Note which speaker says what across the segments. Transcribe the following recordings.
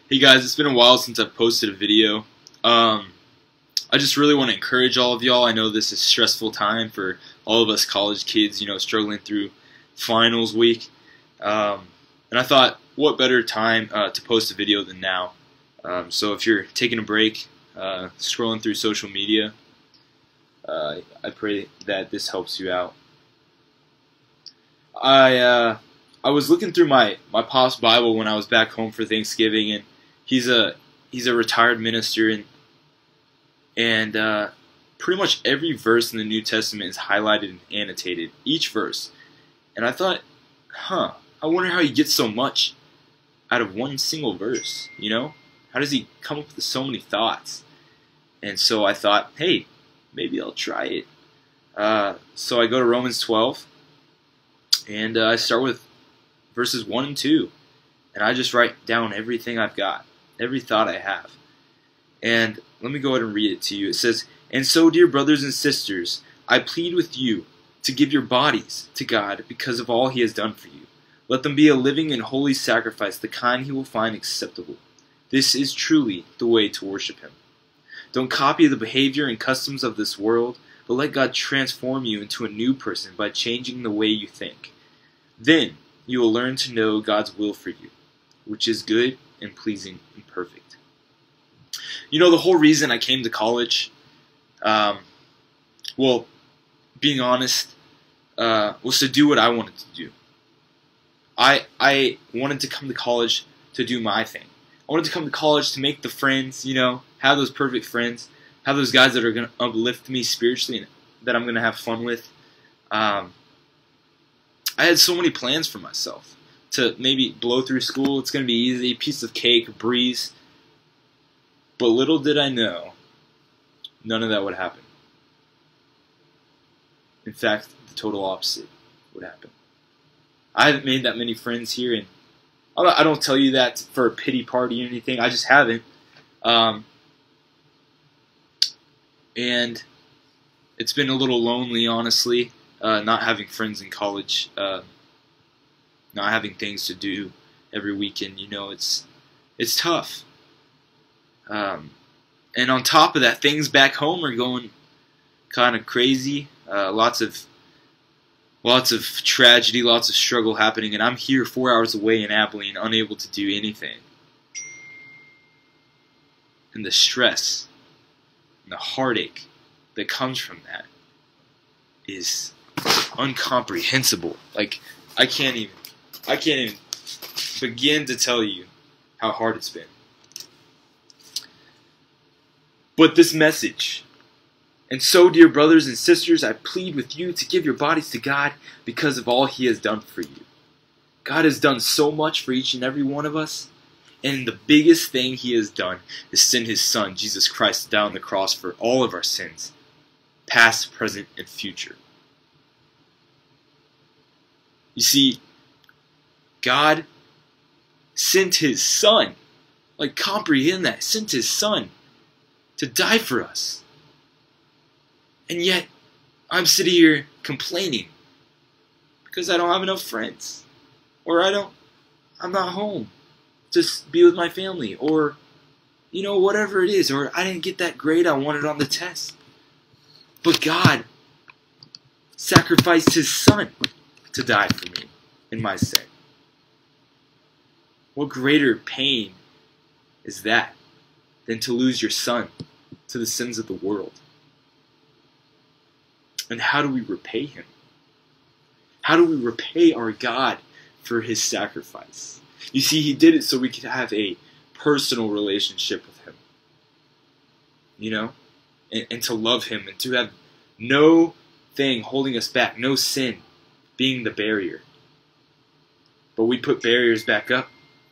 Speaker 1: Hey guys, it's been a while since I've posted a video. I just really want to encourage all of y'all. I know this is a stressful time for all of us college kids, struggling through finals week. And I thought, what better time to post a video than now? So if you're taking a break, scrolling through social media, I pray that this helps you out. I was looking through my pop's Bible when I was back home for Thanksgiving, and he's a retired minister, and pretty much every verse in the New Testament is highlighted and annotated, each verse. And I thought, I wonder how he gets so much out of one single verse, How does he come up with so many thoughts? And so I thought, hey, maybe I'll try it. So I go to Romans 12, and I start with verses 1 and 2. And I just write down everything I've got, every thought I have. And let me go ahead and read it to you. It says, "And so, dear brothers and sisters, I plead with you to give your bodies to God because of all He has done for you. Let them be a living and holy sacrifice, the kind He will find acceptable. This is truly the way to worship Him. Don't copy the behavior and customs of this world, but let God transform you into a new person by changing the way you think. Then you will learn to know God's will for you, which is good and pleasing and perfect." The whole reason I came to college, well, being honest, was to do what I wanted to do. I wanted to come to college to do my thing. I wanted to come to college to make the friends, have those perfect friends, have those guys that are going to uplift me spiritually and that I'm going to have fun with. I had so many plans for myself to maybe blow through school. It's going to be easy, piece of cake, breeze. But little did I know, none of that would happen. In fact, the total opposite would happen. I haven't made that many friends here, and I don't tell you that for a pity party or anything. I just haven't. And it's been a little lonely, honestly, not having friends in college, not having things to do every weekend. It's tough. And on top of that, things back home are going kind of crazy. Lots of tragedy, lots of struggle happening, and I'm here 4 hours away in Abilene, unable to do anything. And the stress and the heartache that comes from that is incomprehensible. Like, I can't even begin to tell you how hard it's been. But this message, "And so, dear brothers and sisters, I plead with you to give your bodies to God because of all He has done for you." God has done so much for each and every one of us, and the biggest thing He has done is send His Son, Jesus Christ, to die on the cross for all of our sins, past, present, and future. You see, God sent His Son, comprehend that, sent His Son to die for us. And yet, I'm sitting here complaining because I don't have enough friends, or I'm not home to be with my family, or, whatever it is, or I didn't get that grade I wanted on the test. But God sacrificed His Son to die for me in my sin. What greater pain is that than to lose your Son to the sins of the world? And how do we repay Him? How do we repay our God for His sacrifice? You see, He did it so we could have a personal relationship with Him. And to love Him, and to have no thing holding us back, no sin being the barrier. But we put barriers back up,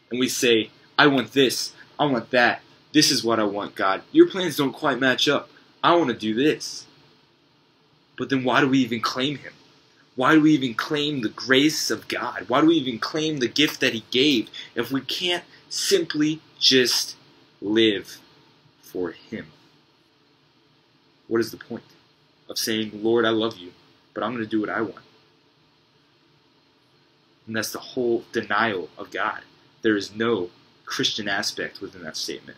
Speaker 1: and we say, "I want this, I want that. This is what I want, God. Your plans don't quite match up. I want to do this." But then why do we even claim Him? Why do we even claim the grace of God? Why do we even claim the gift that He gave if we can't simply just live for Him? What is the point of saying, "Lord, I love you, but I'm going to do what I want"? And that's the whole denial of God. There is no Christian aspect within that statement.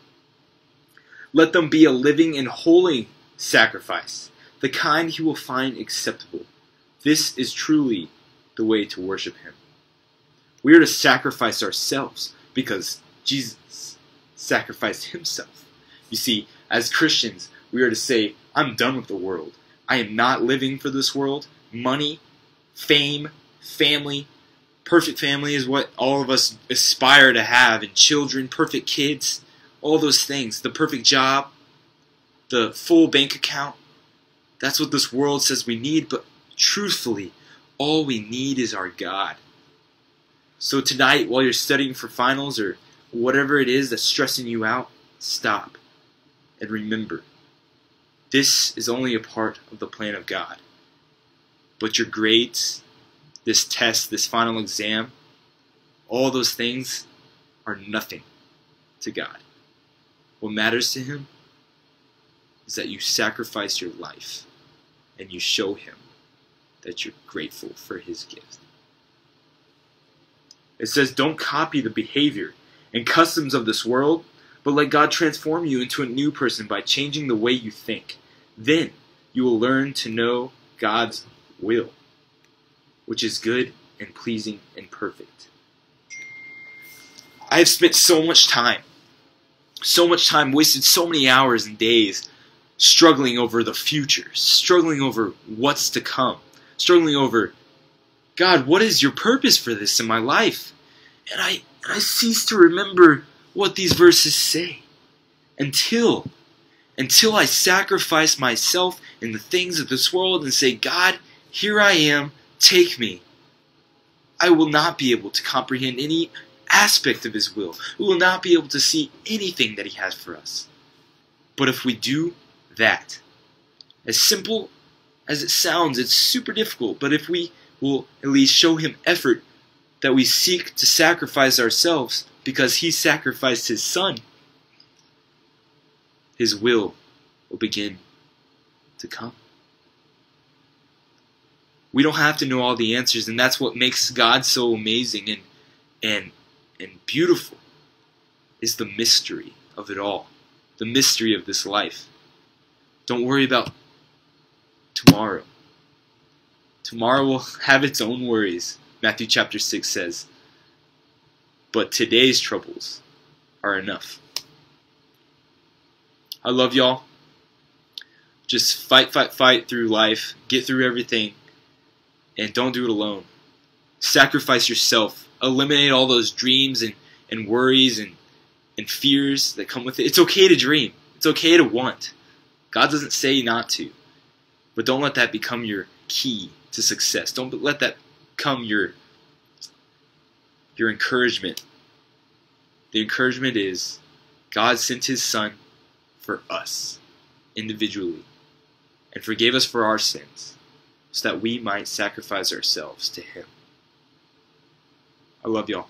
Speaker 1: Let them be a living and holy sacrifice, the kind he will find acceptable. This is truly the way to worship him. We are to sacrifice ourselves because Jesus sacrificed himself. You see, as Christians, we are to say, I'm done with the world. I am not living for this world. Money, fame, family, perfect family is what all of us aspire to have, and children, perfect kids, all those things, the perfect job, the full bank account. That's what this world says we need, but truthfully, all we need is our God. So tonight, while you're studying for finals or whatever it is that's stressing you out, stop and remember, this is only a part of the plan of God. But your grades, this test, this final exam, all those things are nothing to God. What matters to him is that you sacrifice your life and you show him that you're grateful for his gift. It says, don't copy the behavior and customs of this world, but let God transform you into a new person by changing the way you think. Then you will learn to know God's will, which is good and pleasing and perfect. I have spent so much time, wasted so many hours and days struggling over the future, struggling over what's to come, struggling over, God, what is your purpose for this in my life? And I cease to remember what these verses say until I sacrifice myself in the things of this world and say, God, here I am, take me. I will not be able to comprehend any aspect of his will. We will not be able to see anything that he has for us. But if we do that, as simple as it sounds, it's super difficult, but if we will at least show him effort, that we seek to sacrifice ourselves because he sacrificed his son, his will begin to come. We don't have to know all the answers, and that's what makes God so amazing and beautiful, is the mystery of it all, the mystery of this life. Don't worry about tomorrow. Tomorrow will have its own worries, Matthew chapter 6 says. But today's troubles are enough. I love y'all. Just fight through life. Get through everything. And don't do it alone. Sacrifice yourself. Eliminate all those dreams and worries and fears that come with it. It's okay to dream. It's okay to want. God doesn't say not to. But don't let that become your key to success. Don't let that become your encouragement. The encouragement is God sent his son for us individually and forgave us for our sins so that we might sacrifice ourselves to him. I love y'all.